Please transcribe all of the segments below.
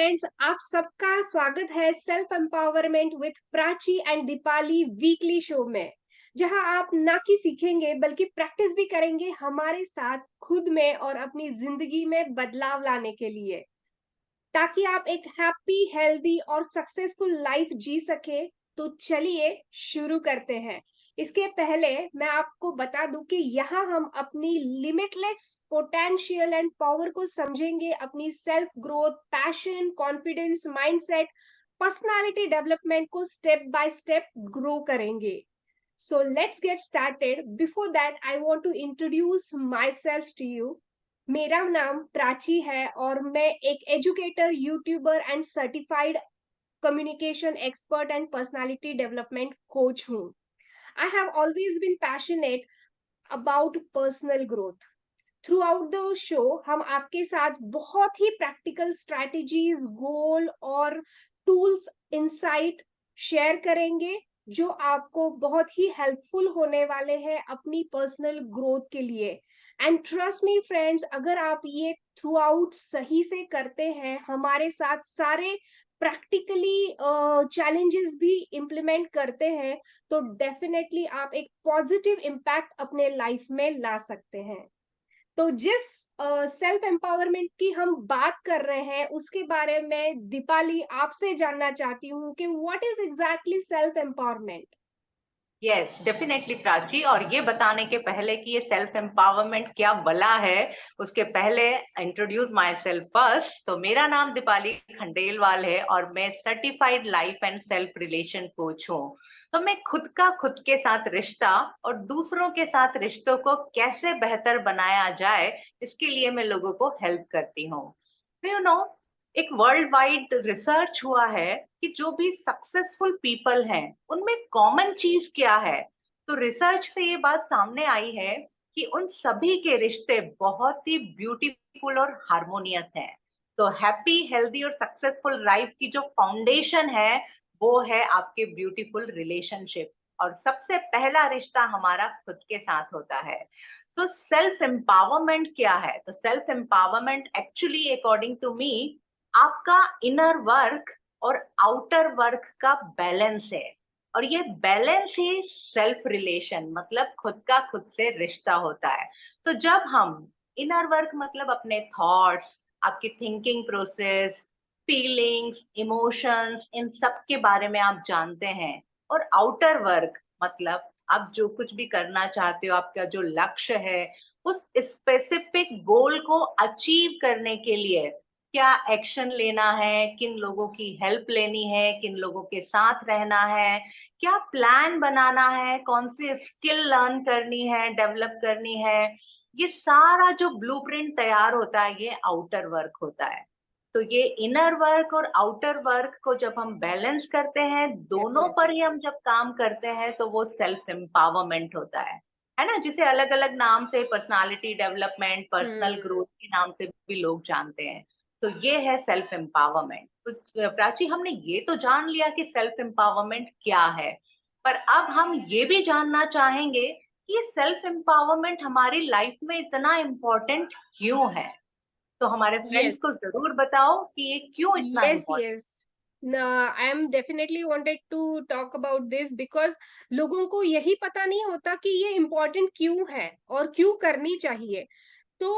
Friends, आप सबका स्वागत है self empowerment with Prachi and Deepali weekly show में, जहां आप ना कि सीखेंगे बल्कि प्रैक्टिस भी करेंगे हमारे साथ खुद में और अपनी जिंदगी में बदलाव लाने के लिए, ताकि आप एक हैप्पी, हेल्दी और सक्सेसफुल लाइफ जी सके। तो चलिए शुरू करते हैं। इसके पहले मैं आपको बता दूं कि यहाँ हम अपनी लिमिटलेस पोटेंशियल एंड पावर को समझेंगे, अपनी self growth, passion, confidence, mindset, personality development को स्टेप बाय स्टेप ग्रो करेंगे। So let's get started. Before that, I want to introduce myself to you. मेरा नाम प्राची है और मैं एक educator, YouTuber and certified communication expert and personality development coach हूँ। I have always been passionate about personal growth. Through out the show हम आपके साथ बहुत ही प्रैक्टिकल स्ट्रैटेजीज, गोल और टूल्स, इंसाइट शेयर करेंगे जो आपको बहुत ही हेल्पफुल होने वाले हैं अपनी पर्सनल ग्रोथ के लिए। एंड ट्रस्ट मी फ्रेंड्स, अगर आप ये थ्रू आउट सही से करते हैं, हमारे साथ सारे प्रैक्टिकली चैलेंजेस भी इम्प्लीमेंट करते हैं, तो डेफिनेटली आप एक पॉजिटिव इम्पैक्ट अपने लाइफ में ला सकते हैं। तो जिस सेल्फ एम्पावरमेंट की हम बात कर रहे हैं, उसके बारे में दीपाली आपसे जानना चाहती हूँ कि what is exactly self empowerment. Yes definitely Prachi. और ये बताने के पहले कि ये सेल्फ एम्पावरमेंट क्या भला है, उसके पहले इंट्रोड्यूस माय सेल्फ फर्स्ट। तो मेरा नाम दीपाली खंडेलवाल है और मैं certified life and self relation coach हूँ। तो मैं खुद का खुद के साथ रिश्ता और दूसरों के साथ रिश्तों को कैसे बेहतर बनाया जाए, इसके लिए मैं लोगों को हेल्प करती हूँ। तो एक वर्ल्ड वाइड रिसर्च हुआ है कि जो भी सक्सेसफुल पीपल हैं उनमें कॉमन चीज क्या है। तो रिसर्च से ये बात सामने आई है कि उन सभी के रिश्ते बहुत ही ब्यूटीफुल और हार्मोनियस हैं। तो हैप्पी, हेल्दी और सक्सेसफुल लाइफ की जो फाउंडेशन है वो है आपके ब्यूटीफुल रिलेशनशिप। और सबसे पहला रिश्ता हमारा खुद के साथ होता है। तो सेल्फ एम्पावरमेंट क्या है? तो self empowerment actually according to me आपका इनर वर्क और आउटर वर्क का बैलेंस है। और ये बैलेंस ही सेल्फ रिलेशन मतलब खुद का खुद से रिश्ता होता है। तो जब हम इनर वर्क मतलब अपने थॉट्स, आपकी थिंकिंग प्रोसेस, फीलिंग्स, इमोशंस, इन सब के बारे में आप जानते हैं, और आउटर वर्क मतलब आप जो कुछ भी करना चाहते हो, आपका जो लक्ष्य है, उस स्पेसिफिक गोल को अचीव करने के लिए क्या एक्शन लेना है, किन लोगों की हेल्प लेनी है, किन लोगों के साथ रहना है, क्या प्लान बनाना है, कौन सी स्किल लर्न करनी है, डेवलप करनी है, ये सारा जो ब्लूप्रिंट तैयार होता है ये आउटर वर्क होता है। तो ये इनर वर्क और आउटर वर्क को जब हम बैलेंस करते हैं, दोनों पर ही हम जब काम करते हैं, तो वो सेल्फ एम्पावरमेंट होता है ना, जिसे अलग अलग नाम से पर्सनालिटी डेवलपमेंट, पर्सनल ग्रोथ के नाम से भी लोग जानते हैं। तो ये है सेल्फ एम्पावरमेंट। तो प्राची, हमने ये तो जान लिया कि सेल्फ एम्पावरमेंट क्या है, पर अब हम ये भी जानना चाहेंगे कि ये सेल्फ एम्पावरमेंट हमारी लाइफ में इतना इम्पोर्टेंट क्यों है। तो हमारे फ्रेंड्स यस, को जरूर बताओ कि ये क्यों इतना yes, important. yes. I am definitely wanted to talk about this because लोगों को यही पता नहीं होता कि ये इम्पोर्टेंट क्यों है और क्यों करनी चाहिए। तो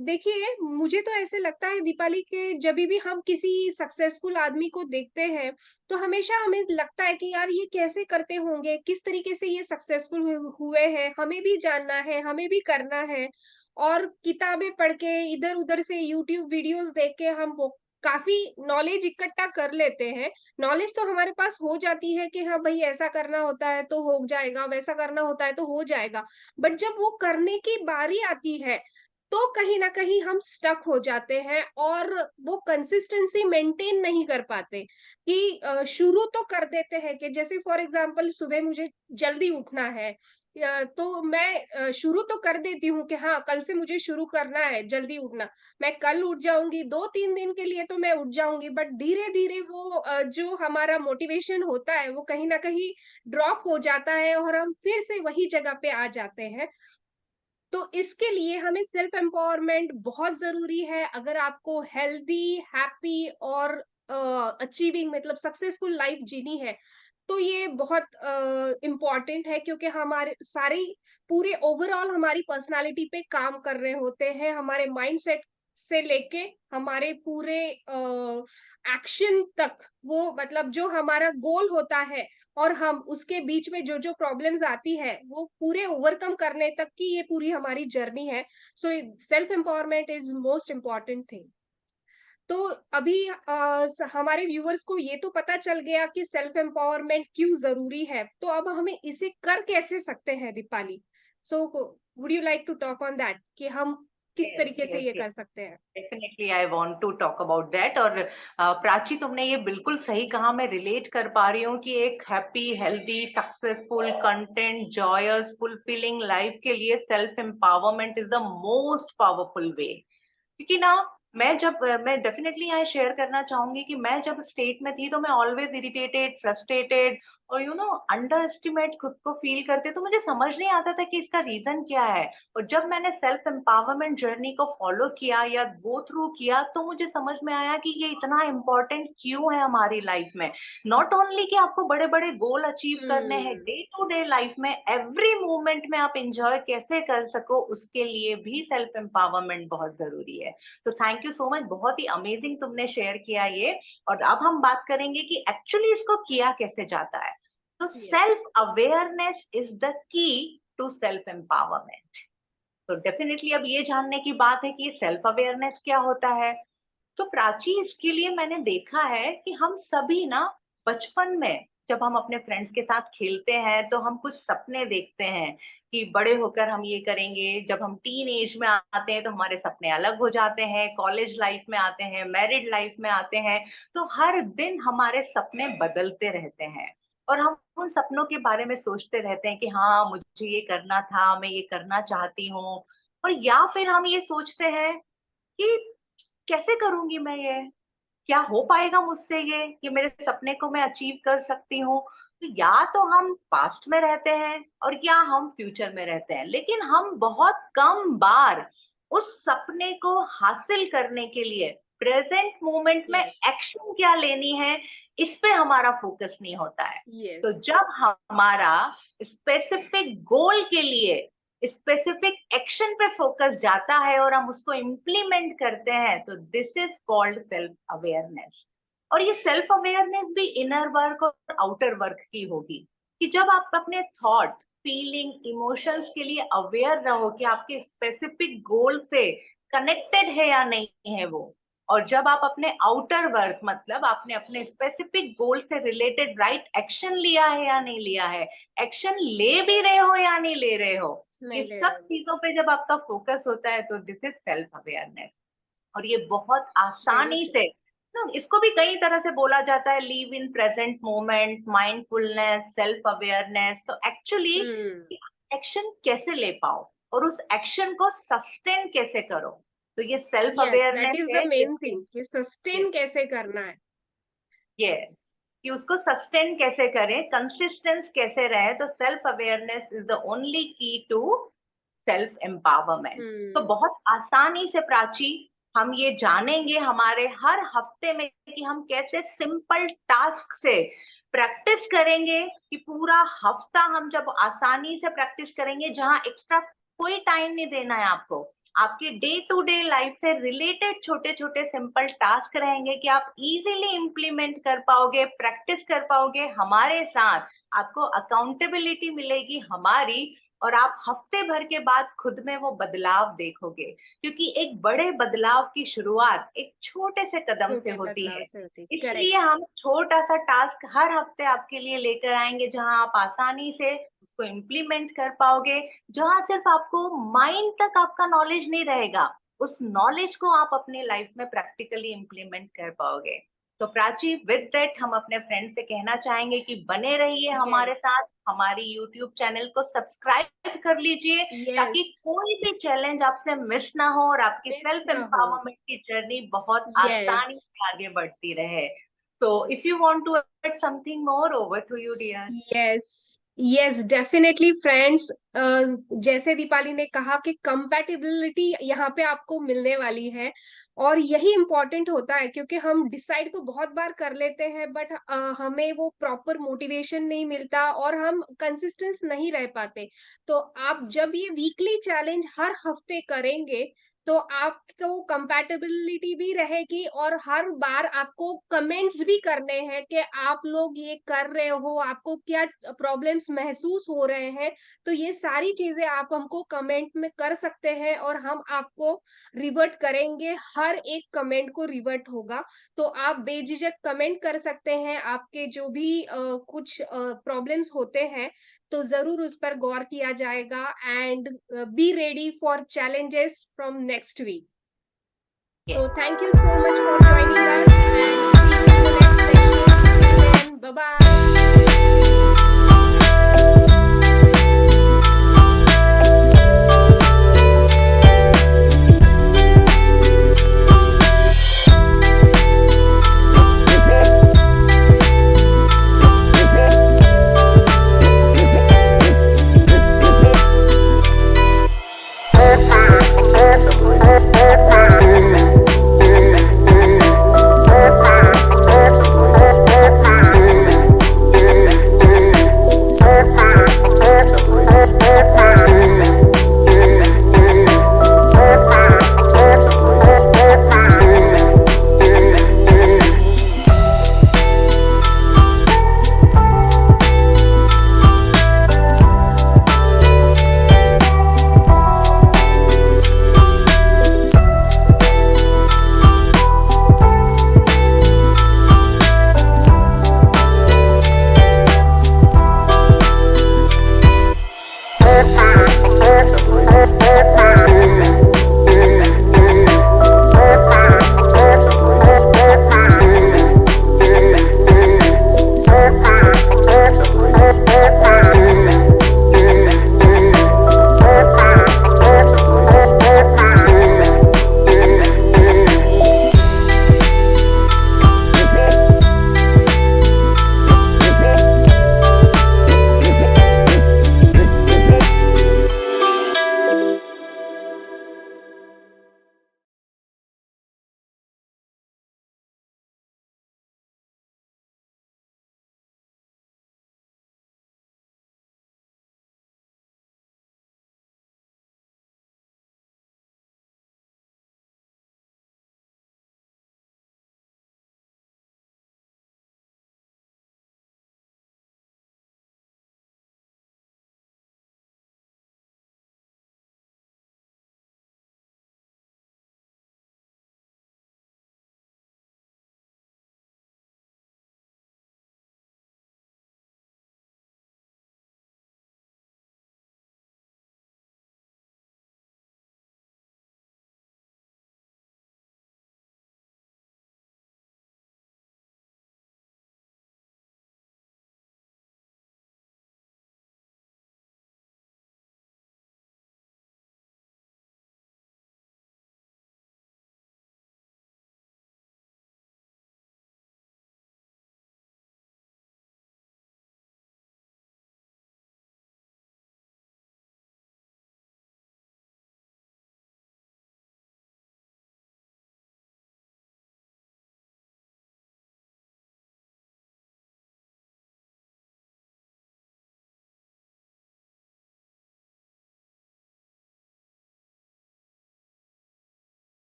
देखिए, मुझे तो ऐसे लगता है दीपाली के जब भी हम किसी सक्सेसफुल आदमी को देखते हैं, तो हमेशा हमें लगता है कि यार ये कैसे करते होंगे, किस तरीके से ये सक्सेसफुल हुए हैं, हमें भी जानना है, हमें भी करना है। और किताबें पढ़ के, इधर उधर से यूट्यूब वीडियोस देख के हम वो काफी नॉलेज इकट्ठा कर लेते हैं। नॉलेज तो हमारे पास हो जाती है कि हाँ भाई, ऐसा करना होता है तो हो जाएगा, वैसा करना होता है तो हो जाएगा। बट जब वो करने की बारी आती है, तो कहीं ना कहीं हम स्टक हो जाते हैं और वो कंसिस्टेंसी मेंटेन नहीं कर पाते। कि शुरू तो कर देते हैं कि जैसे फॉर एग्जांपल सुबह मुझे जल्दी उठना है, तो मैं शुरू तो कर देती हूँ कि हाँ, कल से मुझे शुरू करना है जल्दी उठना। मैं कल उठ जाऊंगी, 2-3 दिन के लिए तो मैं उठ जाऊंगी, बट धीरे धीरे वो जो हमारा मोटिवेशन होता है वो कहीं ना कहीं ड्रॉप हो जाता है और हम फिर से वही जगह पे आ जाते हैं। तो इसके लिए हमें सेल्फ एम्पावरमेंट बहुत जरूरी है। अगर आपको हेल्दी, हैप्पी और अचीविंग मतलब सक्सेसफुल लाइफ जीनी है, तो ये बहुत इम्पोर्टेंट है, क्योंकि हमारे सारी पूरे ओवरऑल हमारी पर्सनालिटी पे काम कर रहे होते हैं, हमारे माइंडसेट से लेके हमारे पूरे एक्शन तक। वो मतलब जो हमारा गोल होता है और हम उसके बीच में जो जो प्रॉब्लम्स आती है, वो पूरे ओवरकम करने तक की ये पूरी हमारी जर्नी है। So self empowerment is most important thing. तो अभी हमारे व्यूअर्स को ये तो पता चल गया कि सेल्फ एम्पावरमेंट क्यों जरूरी है, तो अब हमें इसे कर कैसे सकते हैं Deepali? So would you like to talk on that कि हम किस यस तरीके से यस ये यस, कर सकते हैं? Definitely I want to talk about that. और प्राची, तुमने ये बिल्कुल सही कहा, मैं रिलेट कर पा रही हूँ कि एक happy, healthy, successful, content, joyous, fulfilling life के लिए self empowerment is the most powerful way. क्योंकि ना, मैं डेफिनेटली यहाँ शेयर करना चाहूंगी कि मैं जब स्टेट में थी तो मैं ऑलवेज इरिटेटेड, फ्रस्ट्रेटेड और अंडर एस्टिमेट खुद को फील करते, तो मुझे समझ नहीं आता था कि इसका रीजन क्या है। और जब मैंने सेल्फ एम्पावरमेंट जर्नी को फॉलो किया या गो थ्रू किया, तो मुझे समझ में आया कि ये इतना इम्पोर्टेंट क्यों है हमारी लाइफ में। नॉट ओनली कि आपको बड़े बड़े गोल अचीव करने हैं, हम्म। डे टू डे लाइफ में एवरी मोमेंट में आप इंजॉय कैसे कर सको, उसके लिए भी सेल्फ एम्पावरमेंट बहुत जरूरी है। तो थैंक यू सो मच, बहुत ही अमेजिंग तुमने शेयर किया ये। और अब हम बात करेंगे कि एक्चुअली इसको किया कैसे जाता है। तो yes. Self awareness is the key to self empowerment. तो डेफिनेटली अब ये जानने की बात है कि सेल्फ अवेयरनेस क्या होता है। तो प्राची, इसके लिए मैंने देखा है कि हम सभी ना बचपन में जब हम अपने फ्रेंड्स के साथ खेलते हैं तो हम कुछ सपने देखते हैं कि बड़े होकर हम ये करेंगे। जब हम टीन एज में आते हैं तो हमारे सपने अलग हो जाते हैं, कॉलेज लाइफ में आते हैं, मैरिड लाइफ में आते हैं, तो हर दिन हमारे सपने बदलते रहते हैं। और हम उन सपनों के बारे में सोचते रहते हैं कि हाँ, मुझे ये करना था, मैं ये करना चाहती हूँ। और या फिर हम ये सोचते हैं कि कैसे करूंगी मैं ये, क्या हो पाएगा मुझसे ये मेरे सपने को मैं अचीव कर सकती हूँ। तो या तो हम पास्ट में रहते हैं और या हम फ्यूचर में रहते हैं, लेकिन हम बहुत कम बार उस सपने को हासिल करने के लिए प्रेजेंट मोमेंट में यस। एक्शन क्या लेनी है, इस पे हमारा फोकस नहीं होता है। यस। तो जब हमारा स्पेसिफिक गोल के लिए स्पेसिफिक एक्शन पे फोकस जाता है और हम उसको इम्प्लीमेंट करते हैं, तो this is called self awareness. और ये सेल्फ अवेयरनेस भी इनर वर्क और आउटर वर्क की होगी, कि जब आप अपने थॉट, फीलिंग, इमोशंस के लिए अवेयर रहो कि आपके स्पेसिफिक गोल से कनेक्टेड है या नहीं है वो। और जब आप अपने आउटर वर्क, मतलब आपने अपने स्पेसिफिक गोल से रिलेटेड राइट एक्शन लिया है या नहीं लिया है, एक्शन ले भी रहे हो या नहीं ले रहे हो, ये नहीं ले सब रहे। चीजों पे जब आपका फोकस होता है, तो दिस इज सेल्फ अवेयरनेस। और ये बहुत वेरी आसानी ट्रू। से ना, इसको भी कई तरह से बोला जाता है, live in present moment, mindfulness, self awareness. तो एक्चुअली हम्म। एक्शन कैसे ले पाओ और उस एक्शन को सस्टेन कैसे करो, तो ये self yes, that awareness is the है मेन जिसकी थिंग कि सस्टेन कैसे करना है। ये कि उसको सस्टेन कैसे करें, कंसिस्टेंस कैसे रहे। तो self awareness is the only की टू सेल्फ एम्पावरमेंट। तो हम्म। बहुत आसानी से प्राची हम ये जानेंगे हमारे हर हफ्ते में कि हम कैसे सिंपल टास्क से प्रैक्टिस करेंगे, कि पूरा हफ्ता हम जब आसानी से प्रैक्टिस करेंगे, जहां एक्स्ट्रा कोई टाइम नहीं देना है आपको, आपके डे टू डे लाइफ से रिलेटेड छोटे छोटे सिंपल टास्क रहेंगे कि आप इजीली इंप्लीमेंट कर पाओगे, प्रैक्टिस कर पाओगे हमारे साथ। आपको अकाउंटेबिलिटी मिलेगी हमारी, और आप हफ्ते भर के बाद खुद में वो बदलाव देखोगे। क्योंकि एक बड़े बदलाव की शुरुआत एक छोटे से कदम से छोटे होती बदलाव है। से होती, इसलिए करेक्ट। हम छोटा सा टास्क हर हफ्ते आपके लिए लेकर आएंगे, जहां आप आसानी से उसको इम्प्लीमेंट कर पाओगे, जहां सिर्फ आपको माइंड तक आपका नॉलेज नहीं रहेगा, उस नॉलेज को आप अपनी लाइफ में प्रैक्टिकली इम्प्लीमेंट कर पाओगे। तो प्राची, विद दैट हम अपने फ्रेंड से कहना चाहेंगे कि बने रहिए हमारे यस। साथ, हमारी यूट्यूब चैनल को सब्सक्राइब कर लीजिए, ताकि यस। कोई भी चैलेंज आपसे मिस ना हो और आपकी मिस सेल्फ ना हो। एम्पावरमेंट की जर्नी बहुत यस। आसानी से आगे बढ़ती रहे। So if you want to add something more, over to you, dear. Yes. Yes definitely friends, जैसे दीपाली ने कहा कि कंपैटिबिलिटी यहाँ पे आपको मिलने वाली है, और यही इम्पोर्टेंट होता है, क्योंकि हम डिसाइड तो बहुत बार कर लेते हैं बट हमें वो प्रॉपर मोटिवेशन नहीं मिलता और हम कंसिस्टेंस नहीं रह पाते। तो आप जब ये वीकली चैलेंज हर हफ्ते करेंगे तो आपको कंपैटिबिलिटी भी रहेगी, और हर बार आपको कमेंट्स भी करने हैं कि आप लोग ये कर रहे हो, आपको क्या प्रॉब्लम्स महसूस हो रहे हैं। तो ये सारी चीजें आप हमको कमेंट में कर सकते हैं और हम आपको रिवर्ट करेंगे, हर एक कमेंट को रिवर्ट होगा। तो आप बेझिझक कमेंट कर सकते हैं, आपके जो भी कुछ प्रॉब्लम्स होते हैं तो जरूर उस पर गौर किया जाएगा। And be ready for challenges from next week. So Yes. thank you so much for joining us and see you in the next session. Till then, bye bye.